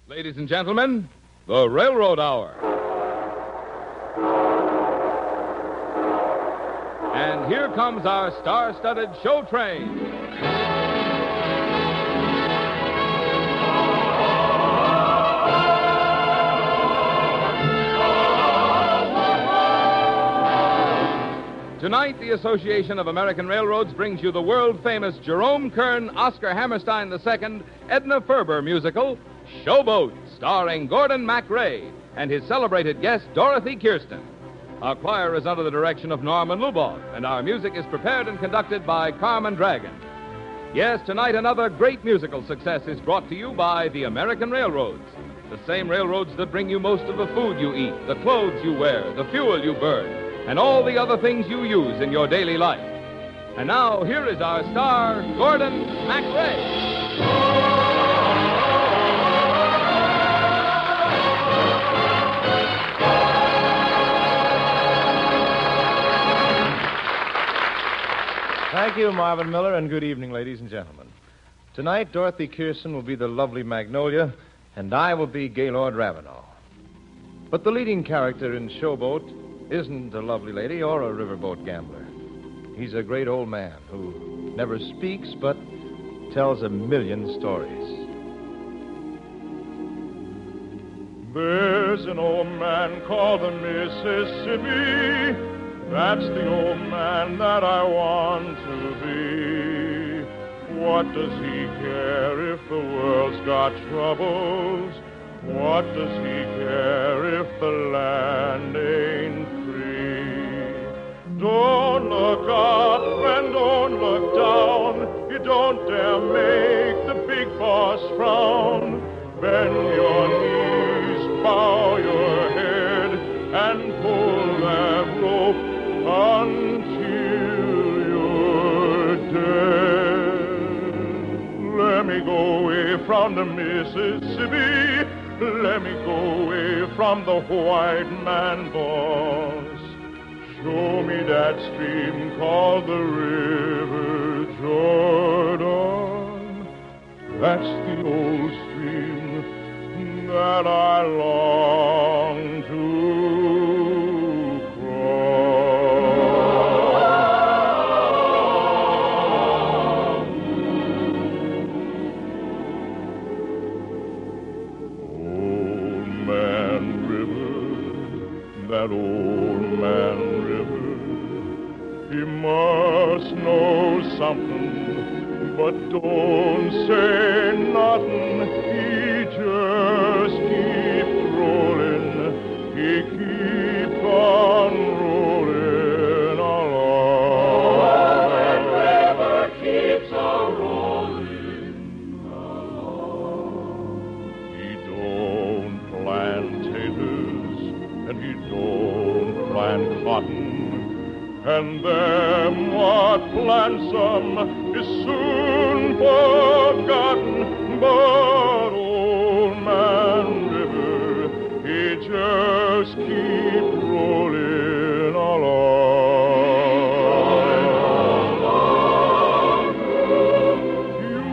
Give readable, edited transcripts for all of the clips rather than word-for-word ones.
Ladies and gentlemen, the Railroad Hour. And here comes our star-studded show train. Tonight, the Association of American Railroads brings you the world-famous Jerome Kern, Oscar Hammerstein II, Edna Ferber musical, Showboat, starring Gordon MacRae and his celebrated guest, Dorothy Kirsten. Our choir is under the direction of Norman Luboff, and our music is prepared and conducted by Carmen Dragon. Yes, tonight another great musical success is brought to you by the American Railroads, the same railroads that bring you most of the food you eat, the clothes you wear, the fuel you burn, and all the other things you use in your daily life. And now, here is our star, Gordon MacRae. Thank you, Marvin Miller, and good evening, ladies and gentlemen. Tonight, Dorothy Kirsten will be the lovely Magnolia, and I will be Gaylord Ravenel. But the leading character in Showboat isn't a lovely lady or a riverboat gambler. He's a great old man who never speaks but tells a million stories. There's an old man called the Mississippi. That's the old man that I want to be. What does he care if the world's got troubles? What does he care if the land ain't free? Don't look up and don't look down. You don't dare make the big boss frown. Bend your knees, bow your head, and pull that rope until you're dead. Let me go away from the Mississippi. Let me go away from the white man boss. Show me that stream called the River Jordan. That's the old stream that I long to that old man river. He must know something, but don't say nothing. He just keeps rolling. He keeps on rolling along. Oh, that river keeps on rolling along. He don't plant taters, and he don't plant cotton, and them what plants 'em is soon forgotten. But old man river, he just keep rolling along. You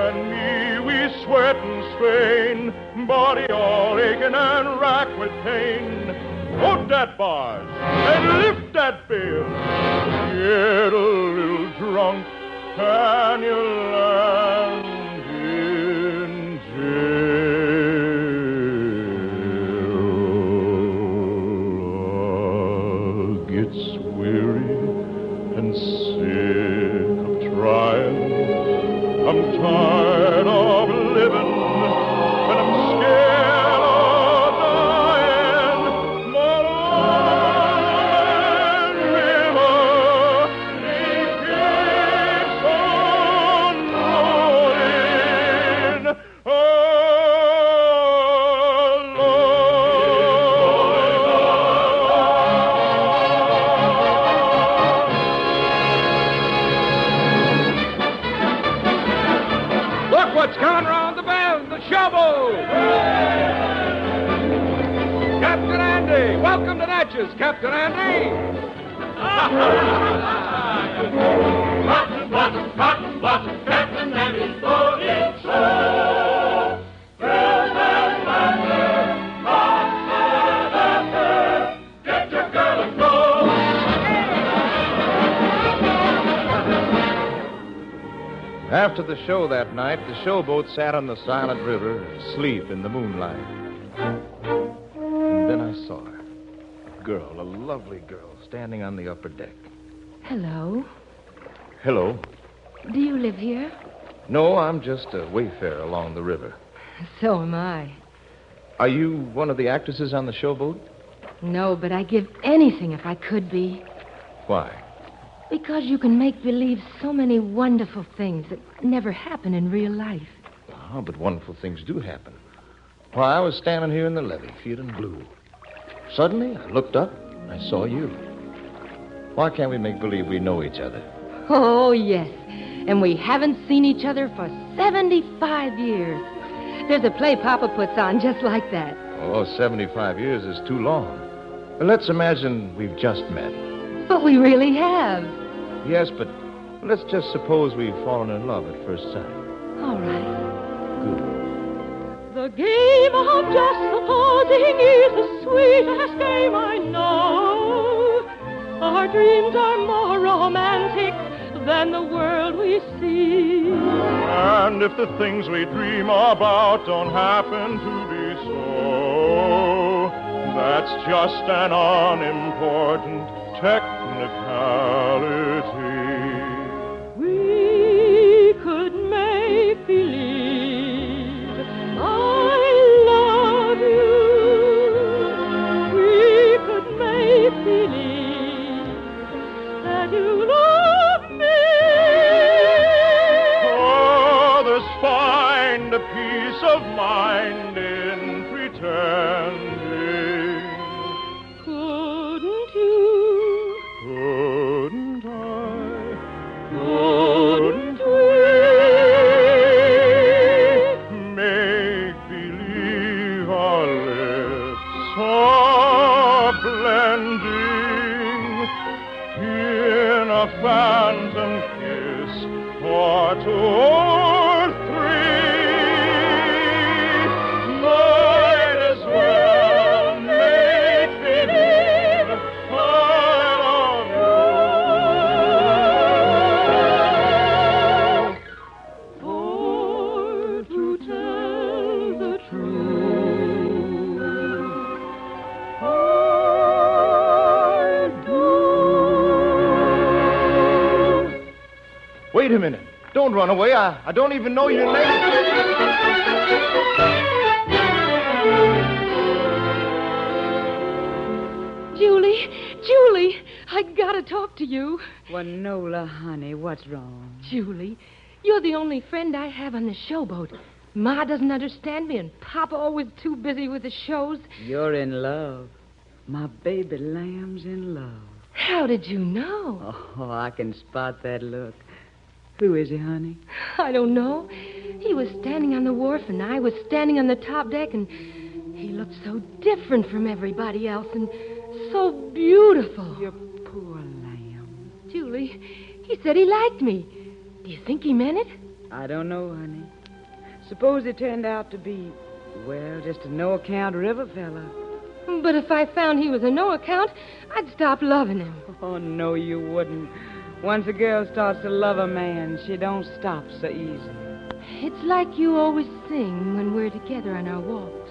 and me, we sweat and strain, body all aching and racked with pain. Hold that bars and lift that bill. Get a little drunk and you land in jail. Gets weary and sick of trying. I'm tired of living and I'm scared of dying. But old river, he keeps on rolling Look what's coming around the bend, the Showboat! Captain Andy! Welcome to Natchez, Captain Andy! Cotton blossom, Captain Andy's boat is show. Girls and After the show that night, the showboat sat on the silent river, asleep in the moonlight. And then I saw her. A girl, a lovely girl, standing on the upper deck. Hello. Hello. Do you live here? No, I'm just a wayfarer along the river. So am I. Are you one of the actresses on the showboat? No, but I'd give anything if I could be. Why? Because you can make believe so many wonderful things that never happen in real life. Oh, but wonderful things do happen. Why, I was standing here in the levee, feeling blue. Suddenly, I looked up and I saw you. Why can't we make believe we know each other? Oh, yes. And we haven't seen each other for 75 years. There's a play Papa puts on just like that. Oh, 75 years is too long. But let's imagine we've just met. But we really have. Yes, but let's just suppose we've fallen in love at first sight. All right. Good. The game of just supposing is the sweetest game I know. Our dreams are more romantic than the world we see. And if the things we dream about don't happen to be so, that's just an unimportant technicality. We could make believe I love you. We could make believe that you love me. Others find a peace of mind in pretending. Couldn't you? Couldn't I? Couldn't we? Make believe our lips are blending in a phantom kiss or two or three. Might as well make believe I love you. For to tell the truth, I do. Wait a minute. Don't run away. I don't even know your name. Julie, I gotta talk to you. Wanola, honey, what's wrong? Julie, you're the only friend I have on the showboat. Ma doesn't understand me, and Papa always too busy with the shows. You're in love. My baby lamb's in love. How did you know? Oh, I can spot that look. Who is he, honey? I don't know. He was standing on the wharf, and I was standing on the top deck, and he looked so different from everybody else, and so beautiful. Your poor lamb. Julie, he said he liked me. Do you think he meant it? I don't know, honey. Suppose he turned out to be, well, just a no-account river fella. But if I found he was a no account, I'd stop loving him. Oh, no, you wouldn't. Once a girl starts to love a man, she don't stop so easy. It's like you always sing when we're together on our walks.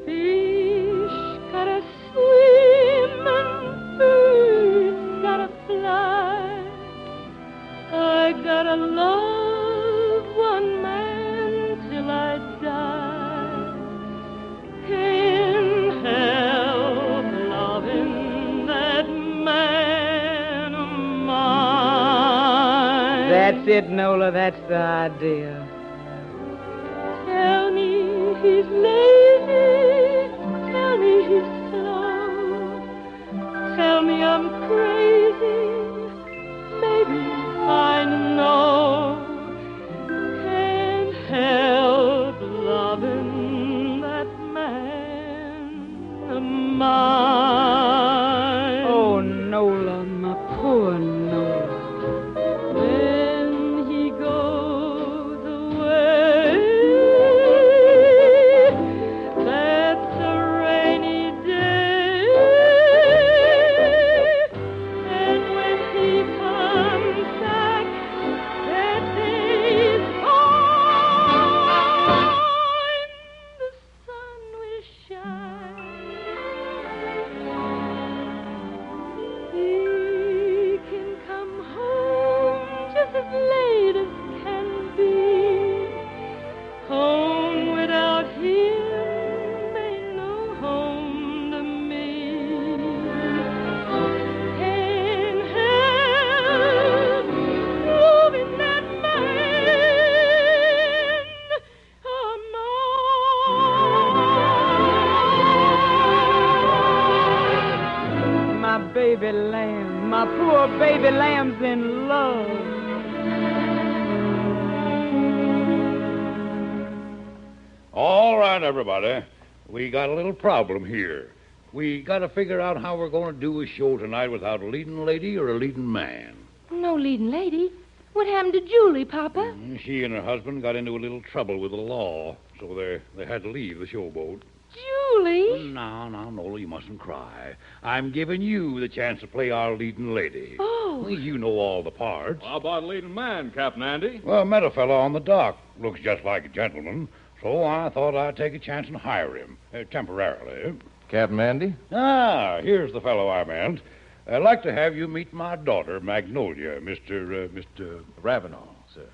Fish gotta swim and birds gotta fly. I gotta love one man till I die. Can't help loving that man of mine. That's it, Nola. That's the idea. Tell me he's lazy. Tell me he's slow. Tell me I'm crazy. Maybe I know. Can't help loving that man of mine. Oh, Nola, my poor Nola. When he goes away, baby lamb. My poor baby lamb's in love. All right, everybody. We got a little problem here. We got to figure out how we're going to do a show tonight without a leading lady or a leading man. No leading lady. What happened to Julie, Papa? She and her husband got into a little trouble with the law, so they had to leave the Showboat. Julie? No, Nola, you mustn't cry. I'm giving you the chance to play our leading lady. Oh. Well, you know all the parts. How about a leading man, Captain Andy? Well, met a fellow on the dock. Looks just like a gentleman. So I thought I'd take a chance and hire him, temporarily. Captain Andy? Ah, here's the fellow I meant. I'd like to have you meet my daughter, Magnolia, Mr. Ravenel, sir.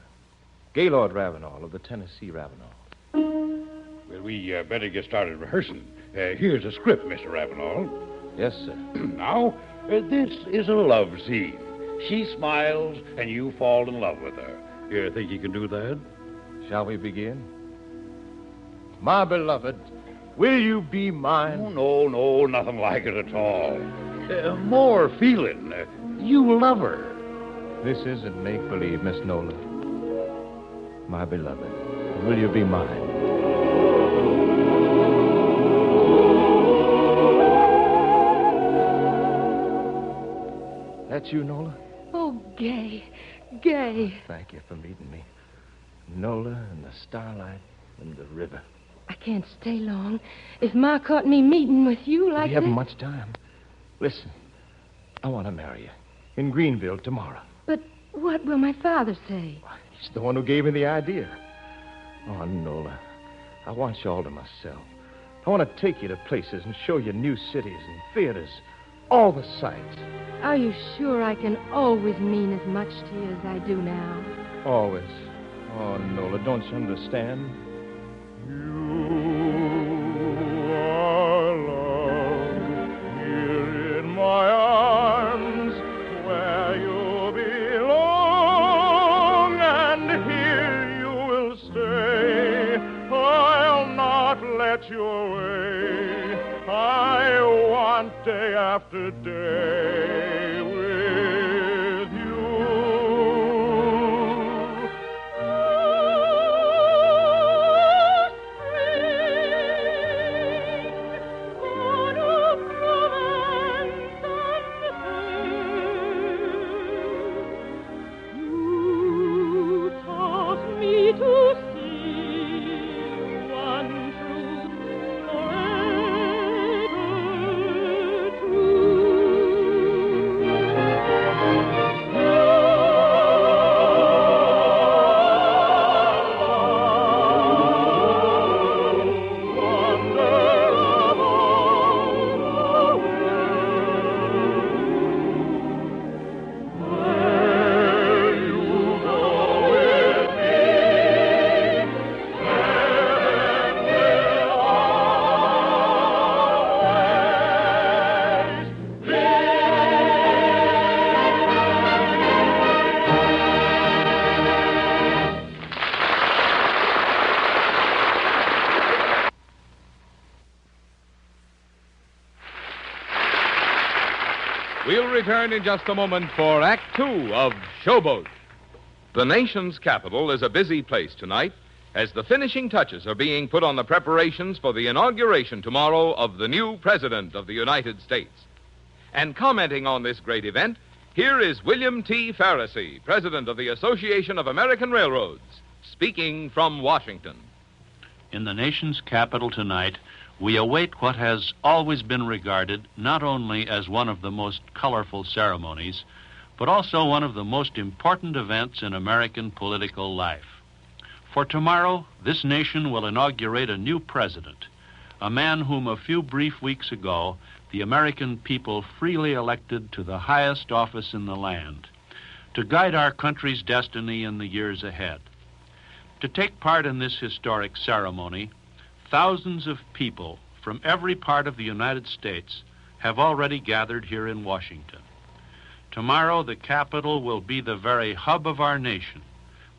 Gaylord Ravenel of the Tennessee Ravenel. Well, we better get started rehearsing. Here's a script, Mr. Ravenel. Yes, sir. Now, this is a love scene. She smiles, and you fall in love with her. You think you can do that? Shall we begin? My beloved, will you be mine? Oh, no, nothing like it at all. More feeling. You love her. This isn't make-believe, Miss Nola. My beloved, will you be mine? That's you, Nola? Oh, Gay. Gay. Thank you for meeting me. Nola and the starlight and the river. I can't stay long. If Ma caught me meeting with you like We haven't that... much time. Listen, I want to marry you in Greenville tomorrow. But what will my father say? He's the one who gave me the idea. Oh, Nola, I want you all to myself. I want to take you to places and show you new cities and theaters, all the sights. Are you sure I can always mean as much to you as I do now? Always. Oh, Nola, don't you understand? You are love here in my arms where you belong, and here you will stay. I'll not let you away. I want day after day with you. We'll return in just a moment for Act Two of Showboat. The nation's capital is a busy place tonight as the finishing touches are being put on the preparations for the inauguration tomorrow of the new President of the United States. And commenting on this great event, here is William T. Pharisee, President of the Association of American Railroads, speaking from Washington. In the nation's capital tonight, we await what has always been regarded not only as one of the most colorful ceremonies, but also one of the most important events in American political life. For tomorrow, this nation will inaugurate a new president, a man whom a few brief weeks ago the American people freely elected to the highest office in the land, to guide our country's destiny in the years ahead. To take part in this historic ceremony, thousands of people from every part of the United States have already gathered here in Washington. Tomorrow, the capital will be the very hub of our nation,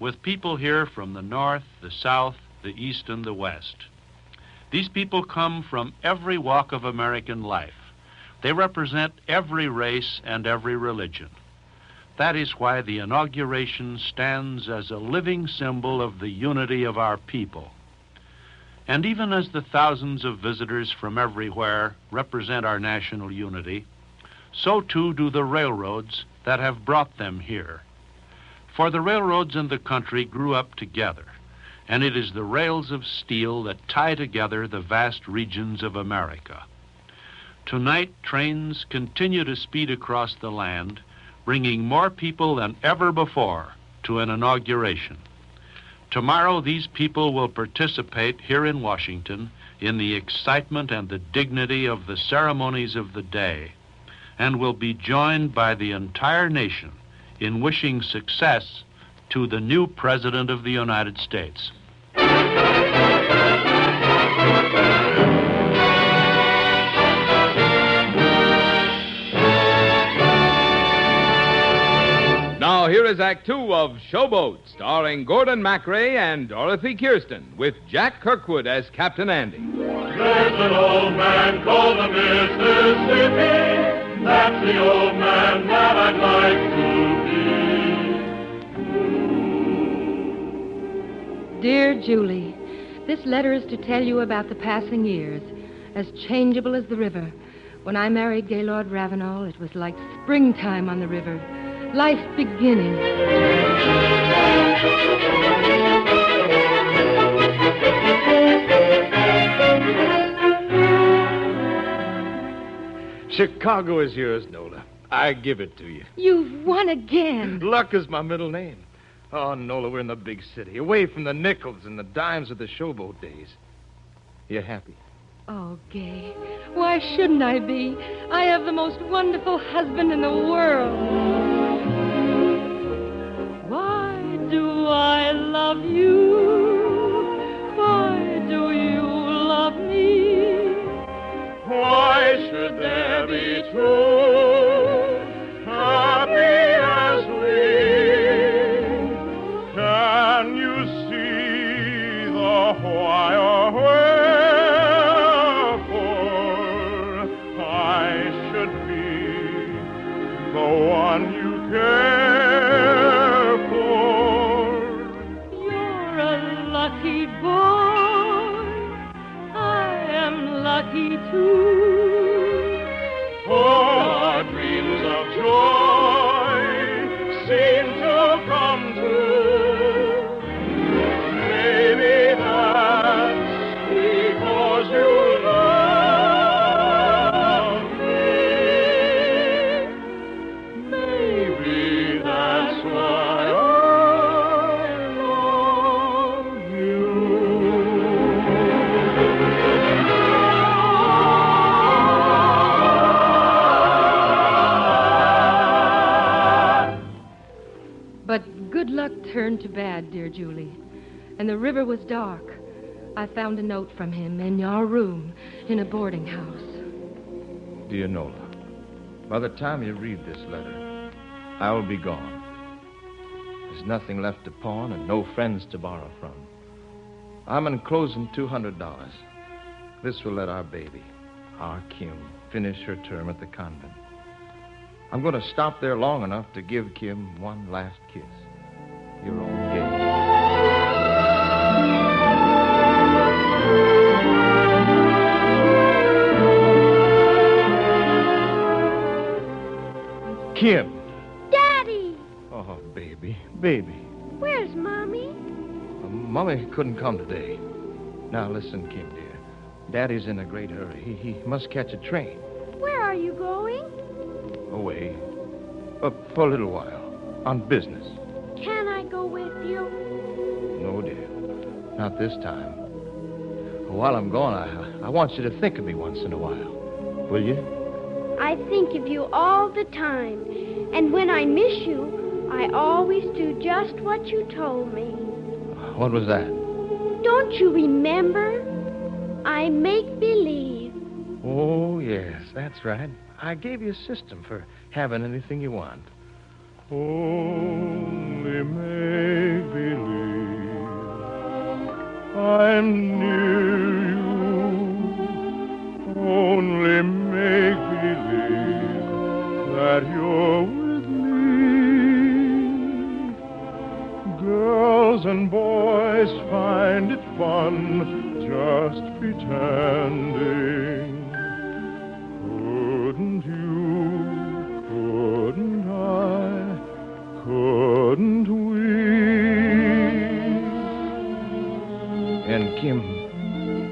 with people here from the north, the south, the east, and the west. These people come from every walk of American life, They represent every race and every religion. That is why the inauguration stands as a living symbol of the unity of our people. And even as the thousands of visitors from everywhere represent our national unity, so too do the railroads that have brought them here. For the railroads in the country grew up together, and it is the rails of steel that tie together the vast regions of America. Tonight, trains continue to speed across the land, bringing more people than ever before to an inauguration. Tomorrow, these people will participate here in Washington in the excitement and the dignity of the ceremonies of the day, and will be joined by the entire nation in wishing success to the new President of the United States. Now, here is Act Two of Showboat, starring Gordon MacRae and Dorothy Kirsten, with Jack Kirkwood as Captain Andy. There's an old man called the Mississippi. That's the old man that I'd like to be. Dear Julie, this letter is to tell you about the passing years, as changeable as the river. When I married Gaylord Ravenel, it was like springtime on the river. Life beginning. Chicago is yours, Nola. I give it to you. You've won again. Luck is my middle name. Oh, Nola, we're in the big city, away from the nickels and the dimes of the Showboat days. You're happy? Oh, Gay, why shouldn't I be? I have the most wonderful husband in the world. Why do I love you? Why do you love me? Why should there be two happy as we? Can you see the why or wherefore I should be the one you care for? You're a lucky boy. I am lucky too. Our dreams of joy seem to come true. Maybe that's because you love me. Maybe that's why I love you. But good luck turned to bad, dear Julie. And the river was dark. I found a note from him in your room in a boarding house. Dear Nola, by the time you read this letter, I will be gone. There's nothing left to pawn and no friends to borrow from. I'm enclosing $200. This will let our baby, our Kim, finish her term at the convent. I'm going to stop there long enough to give Kim one last kiss. Your own Gay. Kim. Daddy! Oh, baby. Where's Mommy? Mommy couldn't come today. Now, listen, Kim, dear. Daddy's in a great hurry. He must catch a train. Where are you going? Away. For a little while. On business. Can I go with you? No, dear. Not this time. While I'm gone, I want you to think of me once in a while. Will you? I think of you all the time. And when I miss you, I always do just what you told me. What was that? Don't you remember? I make believe. Oh, yes, that's right. I gave you a system for having anything you want. Only make believe I'm near you. Only make believe standing. Couldn't you, couldn't I, couldn't we? And, Kim,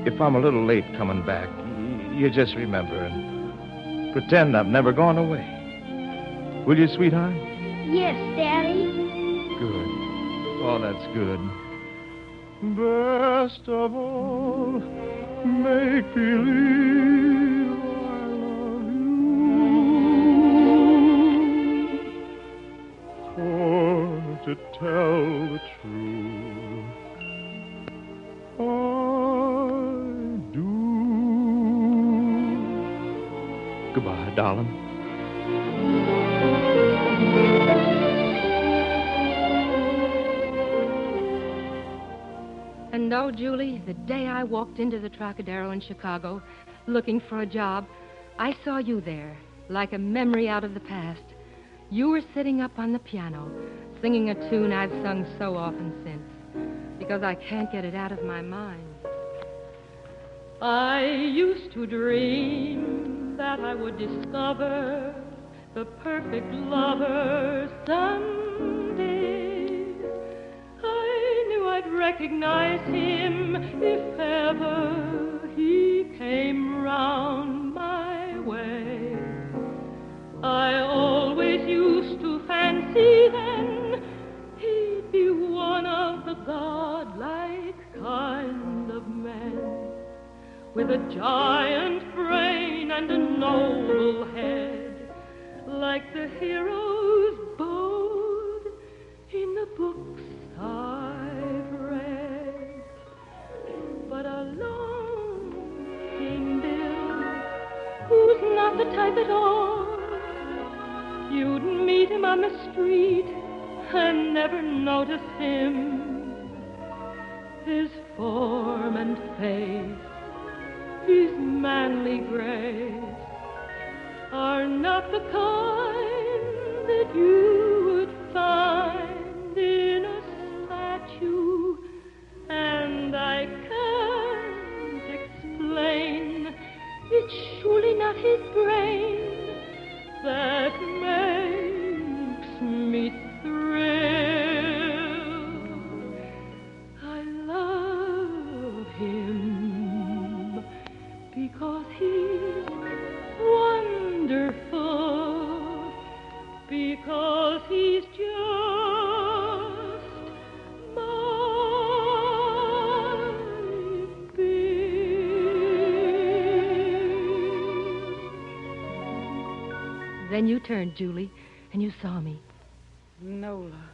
if I'm a little late coming back, you just remember and pretend I've never gone away. Will you, sweetheart? Yes, Daddy. Good. Oh, that's good. Best of all, make believe I love you. For to tell the truth, I do. Goodbye, darling. And oh, Julie, the day I walked into the Trocadero in Chicago looking for a job, I saw you there, like a memory out of the past. You were sitting up on the piano, singing a tune I've sung so often since, because I can't get it out of my mind. I used to dream that I would discover the perfect lover someday. I knew I'd recognize him if ever he came round my way. I always used to fancy then he'd be one of the godlike kind of men, with a giant brain and a noble head, like the heroes bowed in the books I've read. But along came Bill, who's not the type at all. You'd meet him on the street and never notice him. His form and face, his manly grace are not the kind that you would find in a statue, and I can't explain. It's surely not his brain that makes me thrill. I love him because he's wonderful, because he's just my Bill. Then you turned, Julie, and you saw me. Nola.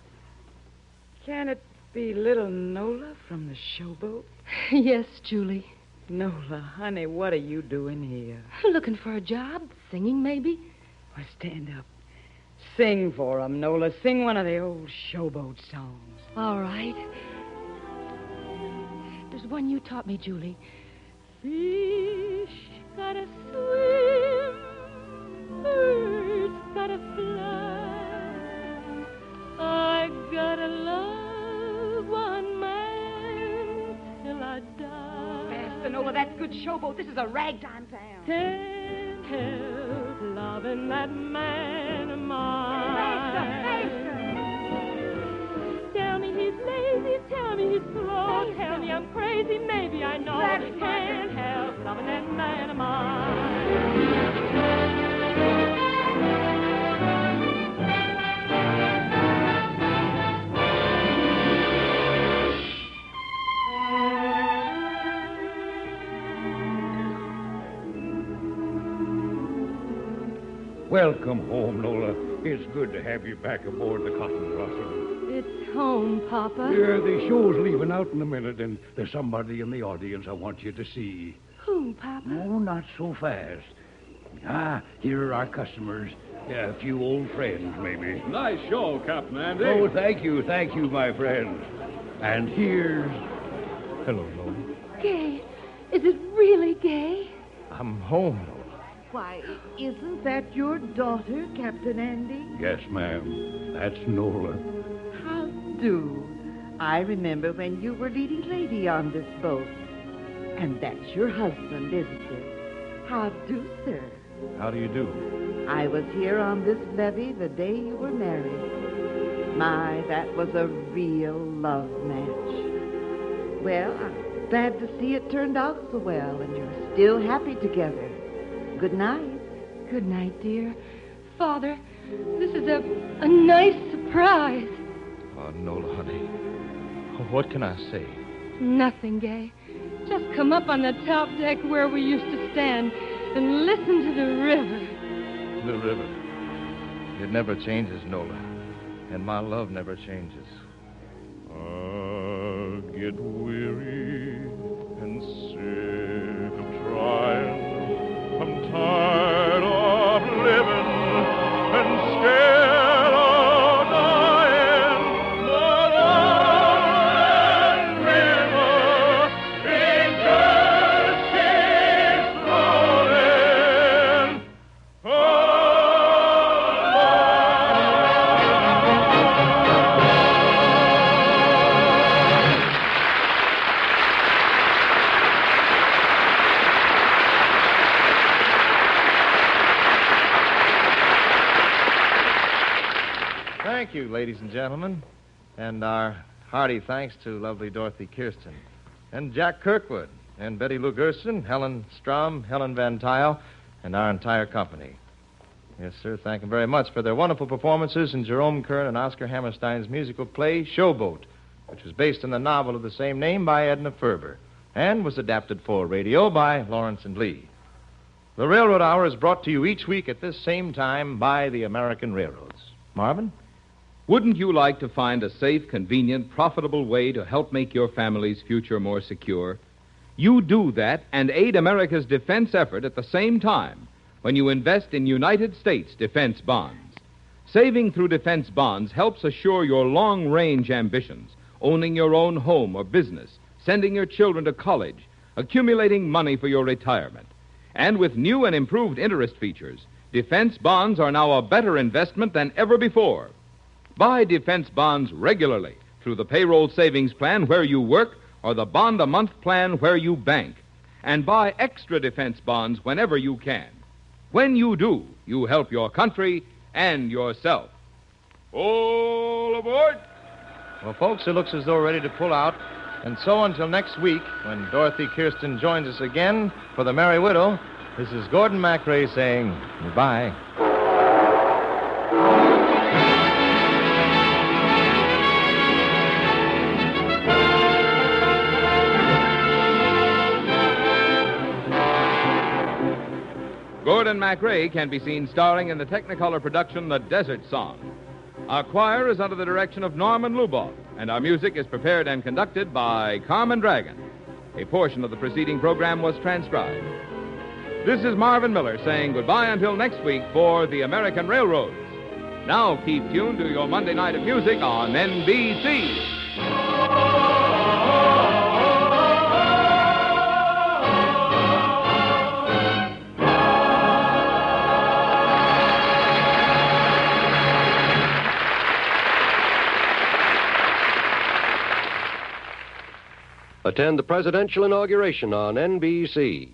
Can it be little Nola from the Showboat? Yes, Julie. Nola, honey, what are you doing here? Looking for a job? Singing, maybe? Well, stand up. Sing for 'em, Nola. Sing one of the old Showboat songs. All right. There's one you taught me, Julie. Fish gotta swim, birds gotta fly. I gotta love one man till I die. Master Nola, that's good Showboat. This is a ragtime town. Can't help loving that man of mine. Tell me he's lazy, tell me he's slow, tell me I'm crazy, maybe I know. Can't help loving that man of mine. Welcome home, Nola. It's good to have you back aboard the Cotton Blossom. It's home, Papa. The show's leaving out in a minute, and there's somebody in the audience I want you to see. Who, Papa? No, not so fast. Here are our customers. A few old friends, maybe. Nice show, Captain Andy. Oh, thank you, my friend. And here's... Hello, Nola. Gay. Is it really Gay? I'm home, Nola. Why, isn't that your daughter, Captain Andy? Yes, ma'am. That's Nola. How do? I remember when you were leading lady on this boat. And that's your husband, isn't it? How do, sir? How do you do? I was here on this levee the day you were married. My, that was a real love match. Well, I'm glad to see it turned out so well, and you're still happy together. Good night. Good night, dear. Father, this is a nice surprise. Oh, Nola, honey. What can I say? Nothing, Gay. Just come up on the top deck where we used to stand and listen to the river. The river. It never changes, Nola. And my love never changes. I'll get weary and sick of trying. I'm tired of living and scared of dying. But on river, it just keeps rolling. Thank you, ladies and gentlemen. And our hearty thanks to lovely Dorothy Kirsten, and Jack Kirkwood, and Betty Lou Gerson, Helen Strom, Helen Van Tile, and our entire company. Yes, sir, thank them very much for their wonderful performances in Jerome Kern and Oscar Hammerstein's musical play, Showboat, which was based on the novel of the same name by Edna Ferber, and was adapted for radio by Lawrence and Lee. The Railroad Hour is brought to you each week at this same time by the American Railroads. Marvin? Wouldn't you like to find a safe, convenient, profitable way to help make your family's future more secure? You do that and aid America's defense effort at the same time when you invest in United States defense bonds. Saving through defense bonds helps assure your long-range ambitions, owning your own home or business, sending your children to college, accumulating money for your retirement. And with new and improved interest features, defense bonds are now a better investment than ever before. Buy defense bonds regularly through the payroll savings plan where you work or the bond-a-month plan where you bank. And buy extra defense bonds whenever you can. When you do, you help your country and yourself. All aboard! Well, folks, it looks as though we're ready to pull out. And so until next week, when Dorothy Kirsten joins us again for The Merry Widow, this is Gordon MacRae saying goodbye. Gordon MacRae can be seen starring in the Technicolor production The Desert Song. Our choir is under the direction of Norman Luboff, and our music is prepared and conducted by Carmen Dragon. A portion of the preceding program was transcribed. This is Marvin Miller saying goodbye until next week for the American Railroads. Now keep tuned to your Monday night of music on NBC. Attend the presidential inauguration on NBC.